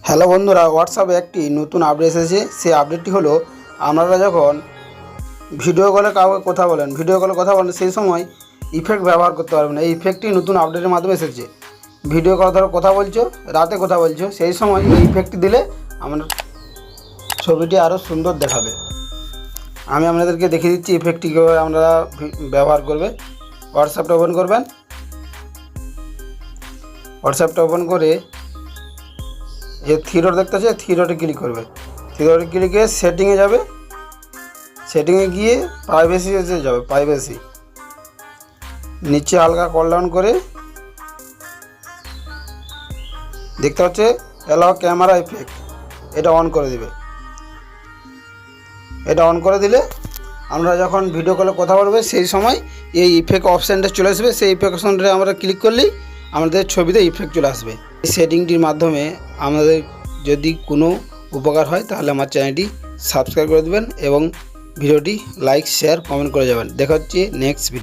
Hello বন্ধুরা, হোয়াটসঅ্যাপে একটি নতুন আপডেট এসেছে। সেই আপডেটটি হলো, আপনারা যখন ভিডিও কলে কাউকে কথা বলেন সেই সময় ইফেক্ট ব্যবহার করতে পারবেন। এই ইফেক্টটি নতুন আপডেটের মাধ্যমে এসেছে। ভিডিও কল ধরো কথা বলছো, রাতে কথা বলছো, সেই সময় এই ইফেক্টটি দিলে আপনার ছবিটি আরও সুন্দর দেখাবে। আমি আপনাদেরকে দেখিয়ে দিচ্ছি ইফেক্টটি কীভাবে আপনারা ব্যবহার করবে। হোয়াটসঅ্যাপটা ওপেন করবেন। হোয়াটসঅ্যাপটা ওপেন করে যে থ্রি ডট দেখতে আছে, থ্রি ডটে ক্লিক করবে। থ্রি ডটে ক্লিকে সেটিংয়ে যাবে। সেটিংয়ে গিয়ে প্রাইভেসি যাবে। প্রাইভেসি নিচে হালকা কল ডাউন করে দেখতে হচ্ছে অ্যালাউ ক্যামেরা ইফেক্ট, এটা অন করে দিবে। এটা অন করে দিলে আমরা যখন ভিডিও কলে কথা বলবে সেই সময় এই ইফেক্ট অপশানটা চলে আসবে। সেই ইফেক্ট অপশানটা আমরা ক্লিক করলেই আমাদের ছবিতে ইফেক্ট চলে আসবে। এই সেটিংটির মাধ্যমে আমাদের যদি কোনো উপকার হয় তাহলে আমার চ্যানেলটি সাবস্ক্রাইব করে দেবেন এবং ভিডিওটি লাইক, শেয়ার, কমেন্ট করে যাবেন। দেখা হচ্ছে নেক্সট ভিডিও।